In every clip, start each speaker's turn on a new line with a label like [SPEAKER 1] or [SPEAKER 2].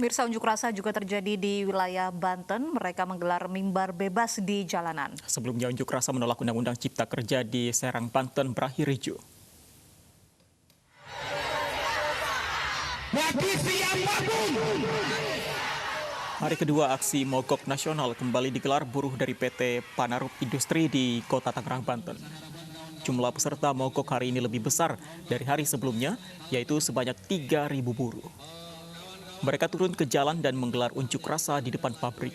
[SPEAKER 1] Pemirsa, unjuk rasa juga terjadi di wilayah Banten. Mereka menggelar mimbar bebas di jalanan.
[SPEAKER 2] Sebelumnya unjuk rasa menolak Undang-Undang Cipta Kerja di Serang, Banten berakhir ricuh. Hari kedua aksi mogok nasional kembali digelar buruh dari PT Panarup Industri di Kota Tangerang, Banten. Jumlah peserta mogok hari ini lebih besar dari hari sebelumnya, yaitu sebanyak 3.000 buruh. Mereka turun ke jalan dan menggelar unjuk rasa di depan pabrik.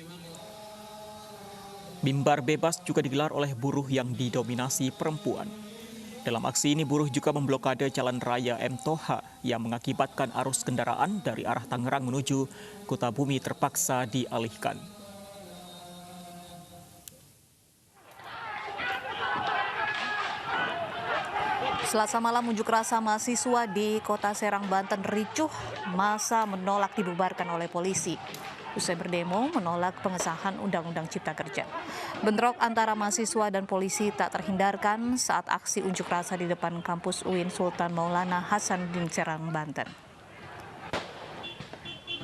[SPEAKER 2] Mimbar bebas juga digelar oleh buruh yang didominasi perempuan. Dalam aksi ini buruh juga memblokade Jalan Raya M. Toha yang mengakibatkan arus kendaraan dari arah Tangerang menuju Kota Bumi terpaksa dialihkan.
[SPEAKER 1] Selasa malam unjuk rasa mahasiswa di Kota Serang, Banten ricuh. Massa menolak dibubarkan oleh polisi. Usai berdemo menolak pengesahan Undang-Undang Cipta Kerja. Bentrok antara mahasiswa dan polisi tak terhindarkan saat aksi unjuk rasa di depan kampus UIN Sultan Maulana Hasanuddin Serang, Banten.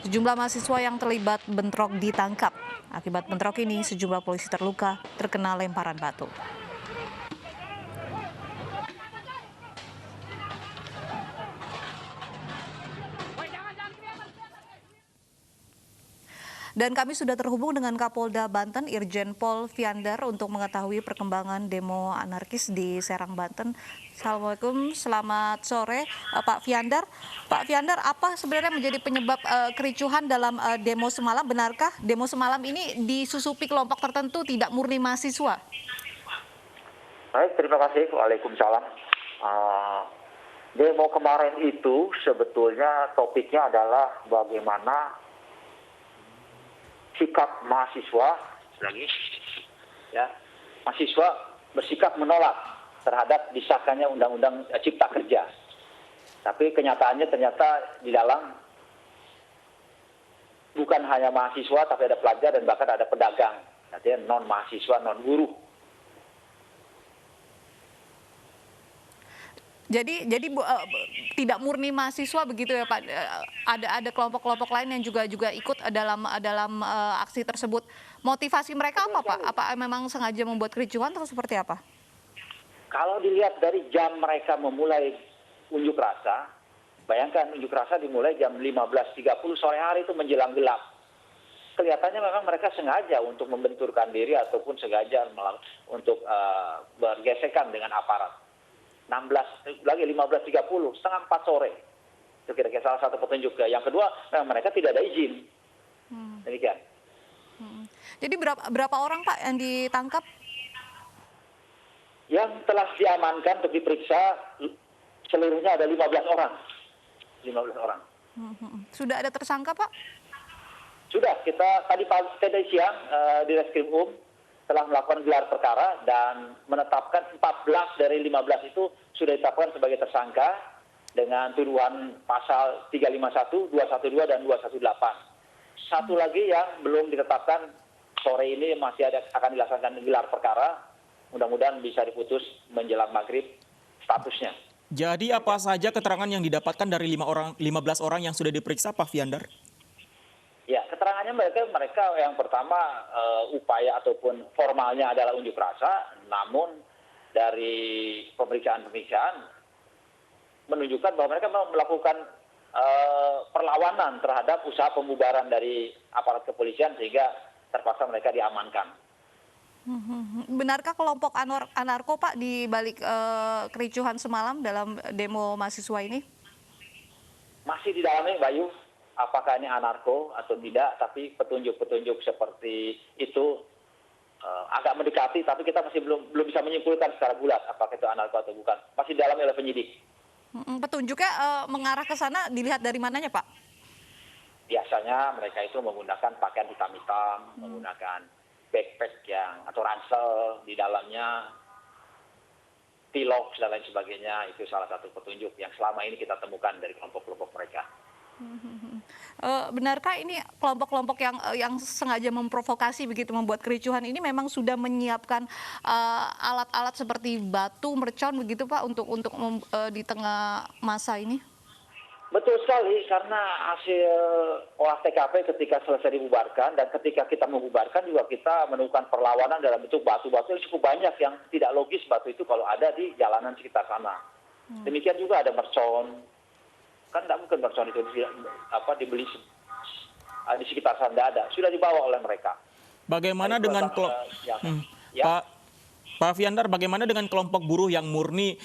[SPEAKER 1] Sejumlah mahasiswa yang terlibat bentrok ditangkap. Akibat bentrok ini sejumlah polisi terluka terkena lemparan batu. Dan kami sudah terhubung dengan Kapolda Banten, Irjen Pol Fiander, untuk mengetahui perkembangan demo anarkis di Serang, Banten. Assalamualaikum, selamat sore Pak Fiander. Pak Fiander, apa sebenarnya menjadi penyebab kericuhan dalam demo semalam? Benarkah demo semalam ini disusupi kelompok tertentu, tidak murni mahasiswa?
[SPEAKER 3] Baik, terima kasih. Waalaikumsalam. Demo kemarin itu sebetulnya topiknya adalah bagaimana sikap mahasiswa, mahasiswa bersikap menolak terhadap disahkannya Undang-Undang Cipta Kerja. Tapi kenyataannya ternyata di dalam bukan hanya mahasiswa, tapi ada pelajar dan bahkan ada pedagang, artinya non mahasiswa, non buruh.
[SPEAKER 1] Jadi tidak murni mahasiswa begitu ya Pak. Ada kelompok-kelompok lain yang juga ikut dalam aksi tersebut. Motivasi mereka apa Pak? Apa memang sengaja membuat kericuhan atau seperti apa?
[SPEAKER 3] Kalau dilihat dari jam mereka memulai unjuk rasa, bayangkan unjuk rasa dimulai jam 15.30 sore hari itu menjelang gelap. Kelihatannya memang mereka sengaja untuk membenturkan diri ataupun sengaja untuk bergesekan dengan aparat. 15.30, setengah 4 sore. Itu kira-kira salah satu petunjuk. Yang kedua, mereka tidak ada izin. Demikian.
[SPEAKER 1] Jadi berapa orang Pak yang ditangkap?
[SPEAKER 3] Yang telah diamankan untuk diperiksa seluruhnya ada 15 orang. 15 orang.
[SPEAKER 1] Sudah ada tersangka Pak?
[SPEAKER 3] Sudah, kita tadi siang di Reskrimum telah melakukan gelar perkara dan menetapkan 14 dari 15 itu sudah ditetapkan sebagai tersangka dengan tuduhan pasal 351, 212, dan 218. Satu lagi yang belum ditetapkan, sore ini masih akan dilaksanakan gelar perkara, mudah-mudahan bisa diputus menjelang maghrib statusnya.
[SPEAKER 2] Jadi apa saja keterangan yang didapatkan dari 15 orang yang sudah diperiksa Pak Fiander?
[SPEAKER 3] Ya, keterangannya mereka yang pertama upaya ataupun formalnya adalah unjuk rasa, namun dari pemeriksaan menunjukkan bahwa mereka melakukan perlawanan terhadap usaha pembubaran dari aparat kepolisian sehingga terpaksa mereka diamankan.
[SPEAKER 1] Benarkah kelompok anarko Pak di balik kericuhan semalam dalam demo mahasiswa ini?
[SPEAKER 3] Masih didalami, Bayu. Apakah ini anarko atau tidak, tapi petunjuk-petunjuk seperti itu agak mendekati, tapi kita masih belum bisa menyimpulkan secara bulat apakah itu anarko atau bukan. Masih dalam oleh penyidik.
[SPEAKER 1] Petunjuknya mengarah ke sana dilihat dari mananya Pak?
[SPEAKER 3] Biasanya mereka itu menggunakan pakaian hitam-hitam, menggunakan backpack atau ransel di dalamnya, pilok dan lain sebagainya. Itu salah satu petunjuk yang selama ini kita temukan dari kelompok-kelompok mereka.
[SPEAKER 1] Benarkah ini kelompok-kelompok yang sengaja memprovokasi begitu membuat kericuhan ini memang sudah menyiapkan alat-alat seperti batu, mercon begitu Pak untuk di tengah masa ini?
[SPEAKER 3] Betul sekali, karena hasil olah TKP ketika selesai dibubarkan dan ketika kita membubarkan juga kita menemukan perlawanan dalam bentuk batu-batu yang cukup banyak yang tidak logis batu itu kalau ada di jalanan sekitar sana. Demikian juga ada mercon, kan tidak mungkin mercon itu dibeli di sekitar sana, tidak ada, sudah dibawa oleh mereka.
[SPEAKER 2] Bagaimana dengan Pak Fiandar, bagaimana dengan kelompok buruh yang murni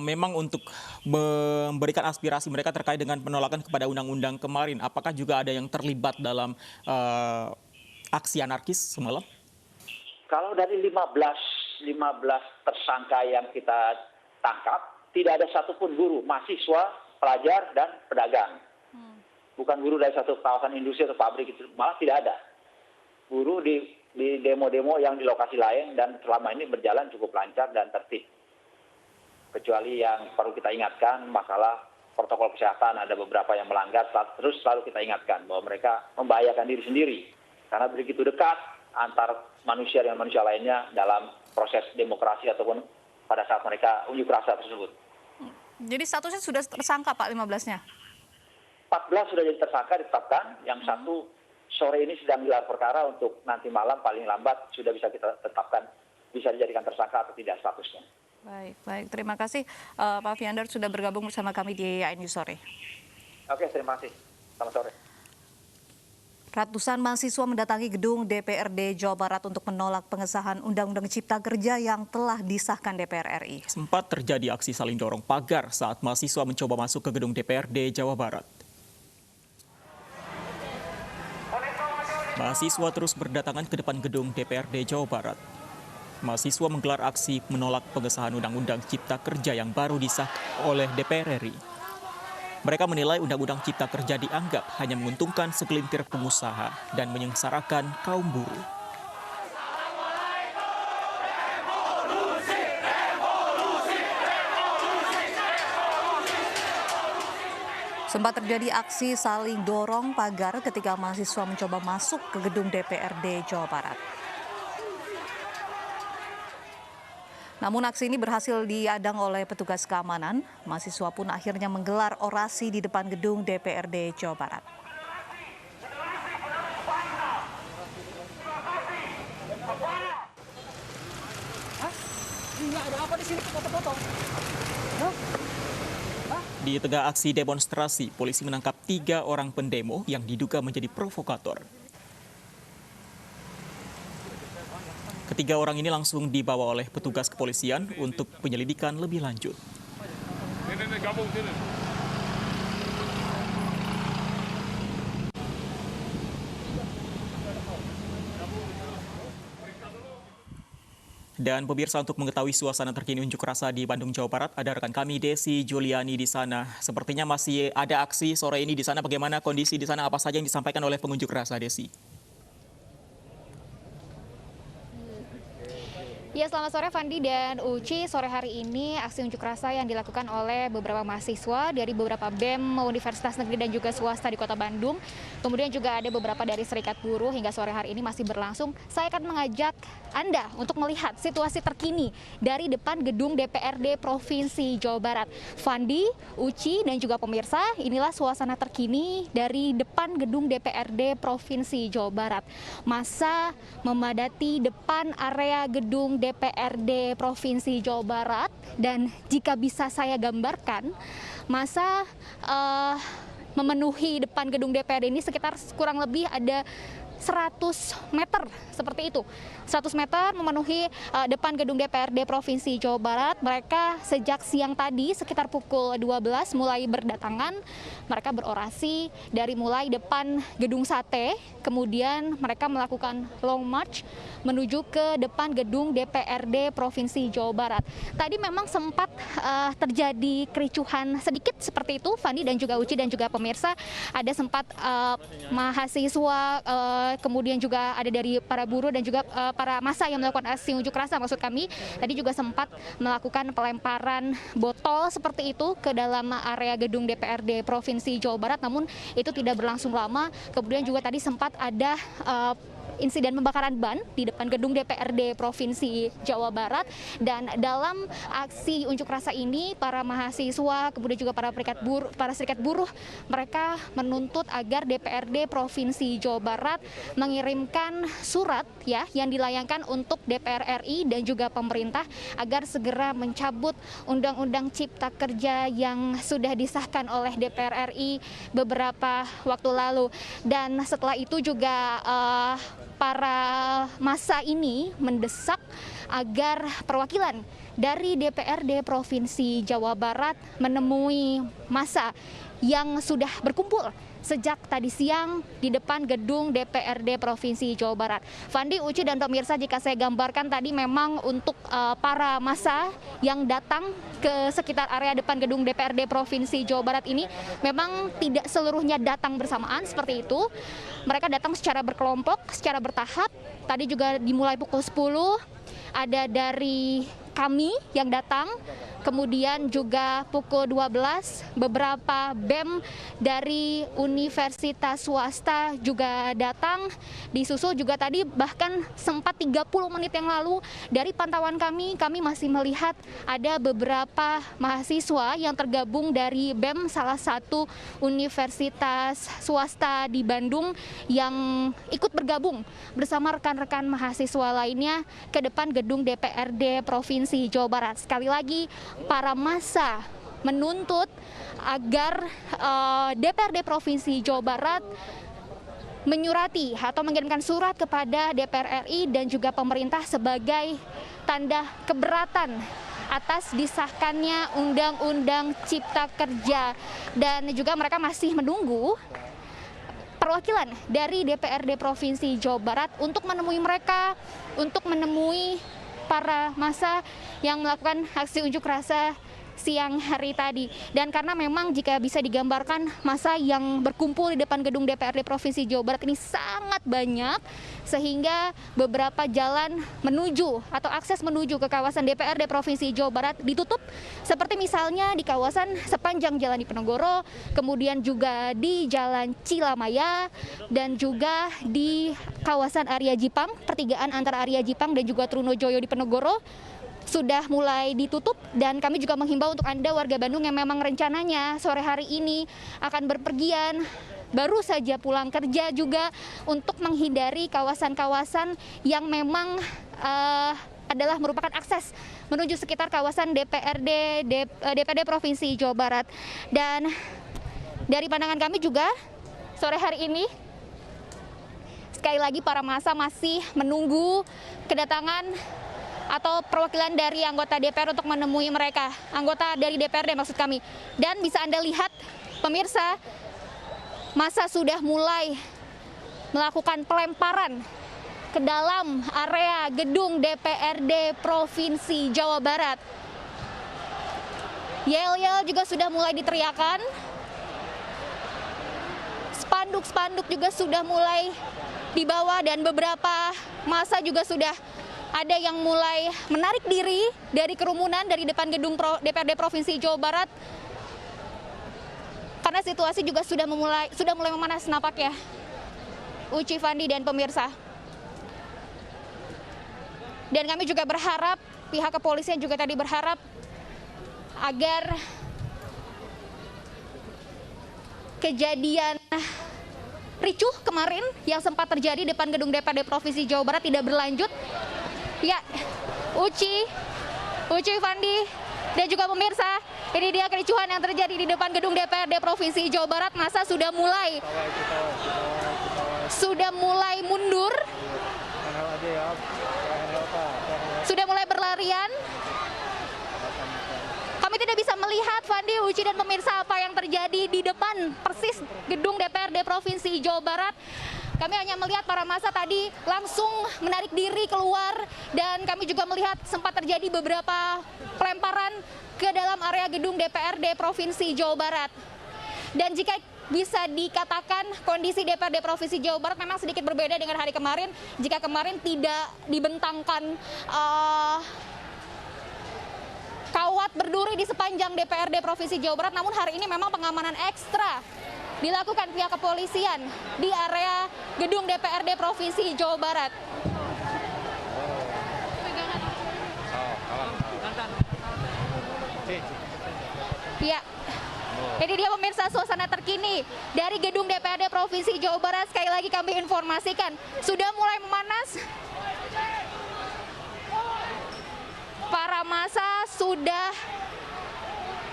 [SPEAKER 2] memang untuk memberikan aspirasi mereka terkait dengan penolakan kepada undang-undang kemarin? Apakah juga ada yang terlibat dalam aksi anarkis semalam?
[SPEAKER 3] Kalau dari 15 tersangka yang kita tangkap, tidak ada satupun buruh, mahasiswa, pelajar, dan pedagang. Bukan buruh dari satu kawasan industri atau pabrik, itu malah tidak ada. Buruh di demo-demo yang di lokasi lain dan selama ini berjalan cukup lancar dan tertib. Kecuali yang perlu kita ingatkan masalah protokol kesehatan, ada beberapa yang melanggar, terus selalu kita ingatkan bahwa mereka membahayakan diri sendiri karena begitu dekat antar manusia dengan manusia lainnya dalam proses demokrasi ataupun pada saat mereka unjuk rasa tersebut.
[SPEAKER 1] Jadi statusnya sudah tersangka Pak 15-nya?
[SPEAKER 3] 14 sudah jadi tersangka ditetapkan, yang satu sore ini sedang gelar perkara untuk nanti malam paling lambat sudah bisa kita tetapkan bisa dijadikan tersangka atau tidak statusnya.
[SPEAKER 1] Baik. Terima kasih Pak Fiandar sudah bergabung bersama kami di iNews Sore.
[SPEAKER 3] Oke, terima kasih. Selamat sore.
[SPEAKER 1] Ratusan mahasiswa mendatangi gedung DPRD Jawa Barat untuk menolak pengesahan Undang-Undang Cipta Kerja yang telah disahkan DPR RI.
[SPEAKER 2] Sempat terjadi aksi saling dorong pagar saat mahasiswa mencoba masuk ke gedung DPRD Jawa Barat. Mahasiswa terus berdatangan ke depan gedung DPRD Jawa Barat. Mahasiswa menggelar aksi menolak pengesahan Undang-Undang Cipta Kerja yang baru disahkan oleh DPR RI. Mereka menilai Undang-Undang Cipta Kerja dianggap hanya menguntungkan segelintir pengusaha dan menyengsarakan kaum buruh.
[SPEAKER 1] Sempat terjadi aksi saling dorong pagar ketika mahasiswa mencoba masuk ke gedung DPRD Jawa Barat. Namun aksi ini berhasil diadang oleh petugas keamanan. Mahasiswa pun akhirnya menggelar orasi di depan gedung DPRD Jawa Barat.
[SPEAKER 2] Di tengah aksi demonstrasi, polisi menangkap 3 orang pendemo yang diduga menjadi provokator. Ketiga orang ini langsung dibawa oleh petugas kepolisian untuk penyelidikan lebih lanjut. Dan pemirsa, untuk mengetahui suasana terkini unjuk rasa di Bandung, Jawa Barat, ada rekan kami Desi Juliani di sana. Sepertinya masih ada aksi sore ini di sana. Bagaimana kondisi di sana? Apa saja yang disampaikan oleh pengunjuk rasa, Desi?
[SPEAKER 4] Ya, selamat sore Fandi dan Uci. Sore hari ini aksi unjuk rasa yang dilakukan oleh beberapa mahasiswa dari beberapa BEM Universitas Negeri dan juga swasta di Kota Bandung. Kemudian juga ada beberapa dari Serikat Buruh hingga sore hari ini masih berlangsung. Saya akan mengajak Anda untuk melihat situasi terkini dari depan gedung DPRD Provinsi Jawa Barat. Fandi, Uci, dan juga pemirsa, inilah suasana terkini dari depan gedung DPRD Provinsi Jawa Barat. Massa memadati depan area gedung DPRD Provinsi Jawa Barat, dan jika bisa saya gambarkan, massa memenuhi depan gedung DPRD ini sekitar kurang lebih ada 100 meter seperti itu. 100 meter memenuhi depan gedung DPRD Provinsi Jawa Barat. Mereka sejak siang tadi sekitar pukul 12 mulai berdatangan. Mereka berorasi dari mulai depan gedung sate, kemudian mereka melakukan long march menuju ke depan gedung DPRD Provinsi Jawa Barat. Tadi memang sempat terjadi kericuhan sedikit seperti itu, Fandi dan juga Uci dan juga pemirsa. Ada sempat mahasiswa, kemudian juga ada dari para buruh dan juga para massa yang melakukan aksi unjuk rasa, maksud kami. Tadi juga sempat melakukan pelemparan botol seperti itu ke dalam area gedung DPRD Provinsi Jawa Barat, namun itu tidak berlangsung lama. Kemudian juga tadi sempat ada insiden pembakaran ban di depan gedung DPRD Provinsi Jawa Barat. Dan dalam aksi unjuk rasa ini, para mahasiswa kemudian juga para serikat buruh mereka menuntut agar DPRD Provinsi Jawa Barat mengirimkan surat ya yang dilayangkan untuk DPR RI dan juga pemerintah agar segera mencabut Undang-Undang Cipta Kerja yang sudah disahkan oleh DPR RI beberapa waktu lalu. Dan setelah itu juga para massa ini mendesak agar perwakilan dari DPRD Provinsi Jawa Barat menemui massa yang sudah berkumpul sejak tadi siang di depan gedung DPRD Provinsi Jawa Barat. Fandi, Uci, dan pemirsa, jika saya gambarkan tadi memang untuk para massa yang datang ke sekitar area depan gedung DPRD Provinsi Jawa Barat ini memang tidak seluruhnya datang bersamaan seperti itu. Mereka datang secara berkelompok, secara bertahap. Tadi juga dimulai pukul 10, ada dari kami yang datang, kemudian juga pukul 12 beberapa BEM dari universitas swasta juga datang, disusul juga tadi bahkan sempat 30 menit yang lalu dari pantauan kami masih melihat ada beberapa mahasiswa yang tergabung dari BEM salah satu universitas swasta di Bandung yang ikut bergabung bersama rekan-rekan mahasiswa lainnya ke depan gedung DPRD Provinsi Jawa Barat. Sekali lagi, para massa menuntut agar DPRD Provinsi Jawa Barat menyurati atau mengirimkan surat kepada DPR RI dan juga pemerintah sebagai tanda keberatan atas disahkannya Undang-Undang Cipta Kerja. Dan juga mereka masih menunggu perwakilan dari DPRD Provinsi Jawa Barat untuk menemui mereka, untuk menemui para massa yang melakukan aksi unjuk rasa siang hari tadi. Dan karena memang jika bisa digambarkan massa yang berkumpul di depan gedung DPRD Provinsi Jawa Barat ini sangat banyak, sehingga beberapa jalan menuju atau akses menuju ke kawasan DPRD Provinsi Jawa Barat ditutup, seperti misalnya di kawasan sepanjang Jalan Diponegoro, kemudian juga di Jalan Cilamaya, dan juga di kawasan Arya Jipang, pertigaan antara Arya Jipang dan juga Trunojoyo Diponegoro sudah mulai ditutup. Dan kami juga menghimbau untuk Anda warga Bandung yang memang rencananya sore hari ini akan berpergian, baru saja pulang kerja juga, untuk menghindari kawasan-kawasan yang memang adalah merupakan akses menuju sekitar kawasan DPRD Provinsi Jawa Barat. Dan dari pandangan kami juga sore hari ini sekali lagi para massa masih menunggu kedatangan atau perwakilan dari anggota DPR untuk menemui mereka, anggota dari DPRD maksud kami. Dan bisa Anda lihat pemirsa, massa sudah mulai melakukan pelemparan ke dalam area gedung DPRD Provinsi Jawa Barat. Yel-yel juga sudah mulai diteriakan, spanduk-spanduk juga sudah mulai dibawa, dan beberapa massa juga sudah ada yang mulai menarik diri dari kerumunan dari depan gedung DPRD Provinsi Jawa Barat, karena situasi juga sudah mulai memanas nampaknya. Uci, Fandi, dan pemirsa. Dan kami juga berharap, pihak kepolisian juga tadi berharap agar kejadian ricuh kemarin yang sempat terjadi di depan gedung DPRD Provinsi Jawa Barat tidak berlanjut. Ya, Uci, Fandi, dan juga pemirsa, ini dia kericuhan yang terjadi di depan gedung DPRD Provinsi Jawa Barat. Massa sudah mulai mundur, sudah mulai berlarian. Kami tidak bisa melihat, Fandi, Uci, dan pemirsa, apa yang terjadi di depan persis gedung DPRD Provinsi Jawa Barat. Kami hanya melihat para massa tadi langsung menarik diri keluar, dan kami juga melihat sempat terjadi beberapa pelemparan ke dalam area gedung DPRD Provinsi Jawa Barat. Dan jika bisa dikatakan kondisi DPRD Provinsi Jawa Barat memang sedikit berbeda dengan hari kemarin. Jika kemarin tidak dibentangkan kawat berduri di sepanjang DPRD Provinsi Jawa Barat, namun hari ini memang pengamanan ekstra dilakukan pihak kepolisian di area gedung DPRD Provinsi Jawa Barat. Ya, ini dia pemirsa suasana terkini dari gedung DPRD Provinsi Jawa Barat. Sekali lagi kami informasikan, sudah mulai memanas. Para massa sudah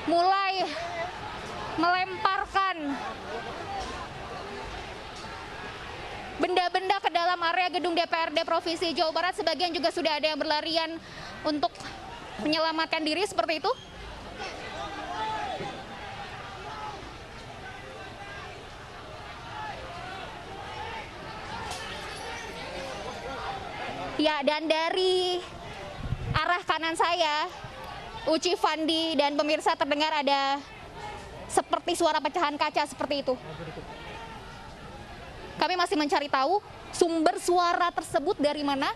[SPEAKER 4] mulai melemparkan benda-benda ke dalam area gedung DPRD Provinsi Jawa Barat. Sebagian juga sudah ada yang berlarian untuk menyelamatkan diri seperti itu. Ya, dan dari arah kanan saya, Uci, Fandi, dan pemirsa, terdengar ada seperti suara pecahan kaca seperti itu. Kami masih mencari tahu sumber suara tersebut dari mana.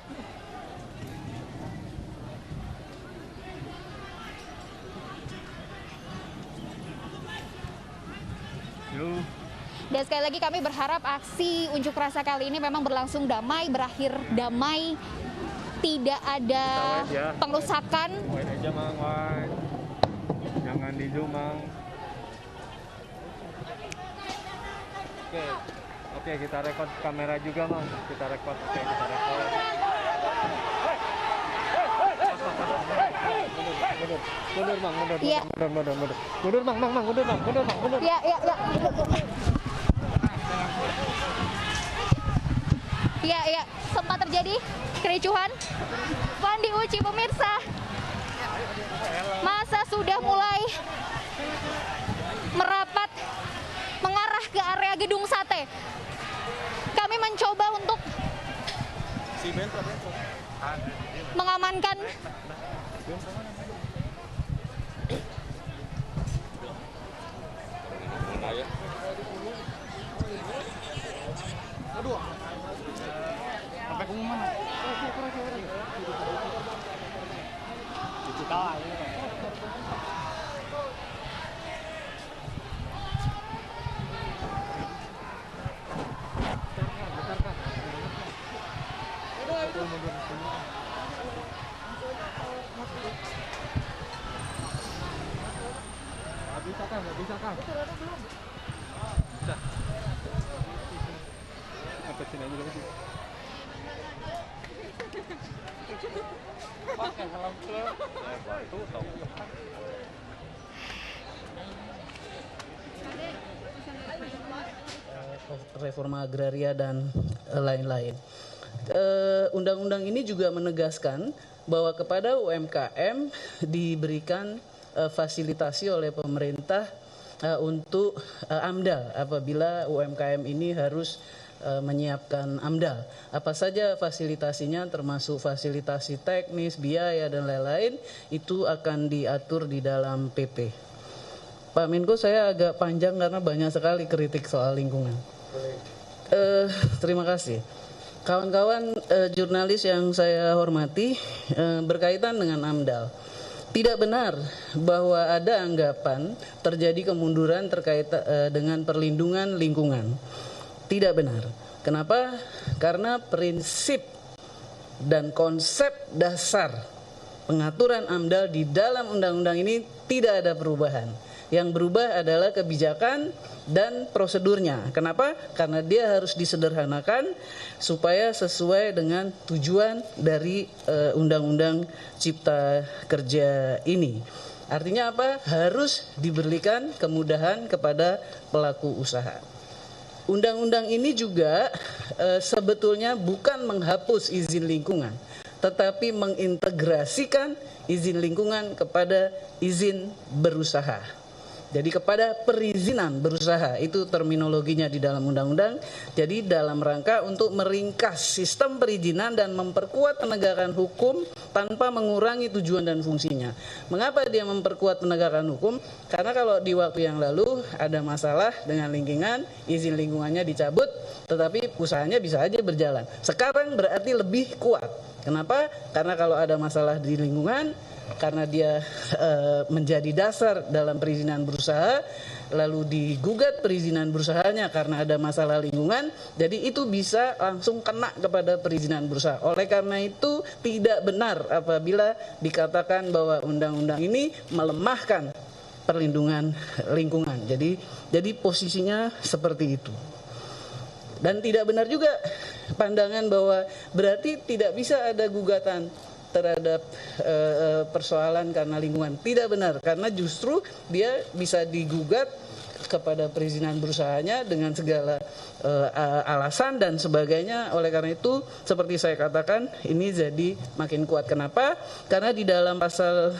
[SPEAKER 4] Dan sekali lagi kami berharap aksi unjuk rasa kali ini memang berlangsung damai, berakhir damai, tidak ada pengerusakan.
[SPEAKER 5] Wain aja Mang, wain. Jangan di zoom Mang. Oke, kita rekod kamera juga Mang. Kita rekod, kita rekod. Mundur Mang, mundur.
[SPEAKER 4] Iya.
[SPEAKER 5] Mundur Mang, mundur Mang.
[SPEAKER 4] Ya. Ya, sempat terjadi kericuhan. Fandi, Uci, pemirsa, massa sudah mulai merapat mengarah ke area gedung sate. Kami mencoba untuk mengamankan
[SPEAKER 5] Nggak bisa Kang. Bisa. Apa sini aja dulu. Pakai helm klub. Batu tahu.
[SPEAKER 6] Reforma agraria dan lain-lain. Undang-undang ini juga menegaskan bahwa kepada UMKM diberikan fasilitasi oleh pemerintah untuk AMDAL apabila UMKM ini harus menyiapkan AMDAL. Apa saja fasilitasinya termasuk fasilitasi teknis, biaya dan lain-lain itu akan diatur di dalam PP. Pak Menko, saya agak panjang karena banyak sekali kritik soal lingkungan. Terima kasih. Kawan-kawan jurnalis yang saya hormati, berkaitan dengan AMDAL. Tidak benar bahwa ada anggapan terjadi kemunduran terkait dengan perlindungan lingkungan. Tidak benar. Kenapa? Karena prinsip dan konsep dasar pengaturan AMDAL di dalam undang-undang ini tidak ada perubahan. Yang berubah adalah kebijakan dan prosedurnya. Kenapa? Karena dia harus disederhanakan supaya sesuai dengan tujuan dari Undang-Undang Cipta Kerja ini. Artinya apa? Harus diberikan kemudahan kepada pelaku usaha. Undang-undang ini juga sebetulnya bukan menghapus izin lingkungan, tetapi mengintegrasikan izin lingkungan kepada izin berusaha. Jadi kepada perizinan berusaha, itu terminologinya di dalam undang-undang. Jadi dalam rangka untuk meringkas sistem perizinan dan memperkuat penegakan hukum tanpa mengurangi tujuan dan fungsinya. Mengapa dia memperkuat penegakan hukum? Karena kalau di waktu yang lalu ada masalah dengan lingkungan, izin lingkungannya dicabut, tetapi usahanya bisa aja berjalan. Sekarang berarti lebih kuat. Kenapa? Karena kalau ada masalah di lingkungan, karena dia menjadi dasar dalam perizinan berusaha, lalu digugat perizinan berusahanya karena ada masalah lingkungan, jadi itu bisa langsung kena kepada perizinan berusaha. Oleh karena itu tidak benar apabila dikatakan bahwa undang-undang ini melemahkan perlindungan lingkungan. Jadi posisinya seperti itu. Dan tidak benar juga pandangan bahwa berarti tidak bisa ada gugatan terhadap persoalan karena lingkungan. Tidak benar, karena justru dia bisa digugat kepada perizinan berusahanya dengan segala alasan dan sebagainya. Oleh karena itu, seperti saya katakan, ini jadi makin kuat. Kenapa? Karena di dalam pasal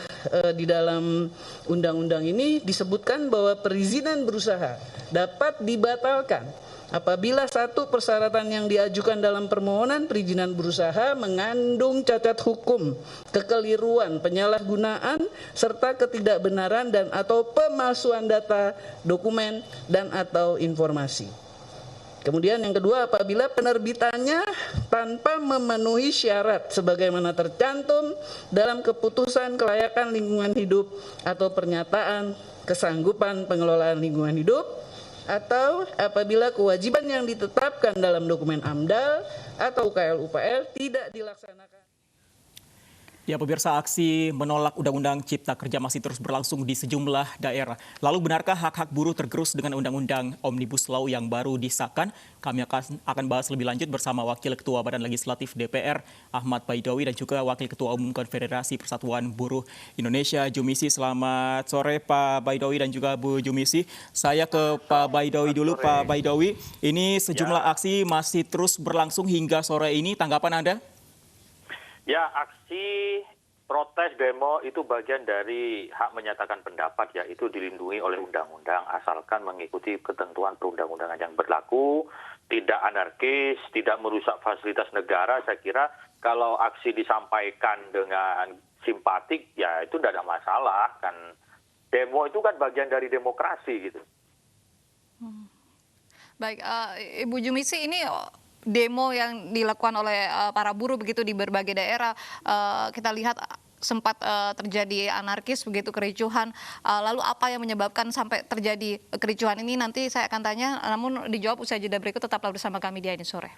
[SPEAKER 6] di dalam undang-undang ini disebutkan bahwa perizinan berusaha dapat dibatalkan apabila satu persyaratan yang diajukan dalam permohonan perizinan berusaha mengandung cacat hukum, kekeliruan, penyalahgunaan, serta ketidakbenaran dan atau pemalsuan data, dokumen, dan atau informasi. Kemudian yang kedua, apabila penerbitannya tanpa memenuhi syarat sebagaimana tercantum dalam keputusan kelayakan lingkungan hidup atau pernyataan kesanggupan pengelolaan lingkungan hidup, atau apabila kewajiban yang ditetapkan dalam dokumen AMDAL atau UKL-UPL tidak dilaksanakan.
[SPEAKER 2] Ya, pemirsa, aksi menolak Undang-Undang Cipta Kerja masih terus berlangsung di sejumlah daerah. Lalu benarkah hak-hak buruh tergerus dengan Undang-Undang Omnibus Law yang baru disahkan? Kami akan bahas lebih lanjut bersama Wakil Ketua Badan Legislatif DPR, Ahmad Baidowi, dan juga Wakil Ketua Umum Konfederasi Persatuan Buruh Indonesia, Jumisi. Selamat sore, Pak Baidowi dan juga Bu Jumisi. Saya ke Pak Baidowi dulu. Pak Baidowi, ini sejumlah aksi masih terus berlangsung hingga sore ini. Tanggapan Anda?
[SPEAKER 7] Ya, aksi protes demo itu bagian dari hak menyatakan pendapat, ya, itu dilindungi oleh undang-undang asalkan mengikuti ketentuan perundang-undangan yang berlaku, tidak anarkis, tidak merusak fasilitas negara. Saya kira kalau aksi disampaikan dengan simpatik, ya itu tidak ada masalah, kan demo itu kan bagian dari demokrasi gitu.
[SPEAKER 1] Baik, Ibu Jumisi, ini demo yang dilakukan oleh para buruh begitu di berbagai daerah, kita lihat sempat terjadi anarkis begitu, kericuhan. Lalu apa yang menyebabkan sampai terjadi kericuhan ini, nanti saya akan tanya, namun dijawab usai jeda berikut. Tetaplah bersama kami di Ini Sore.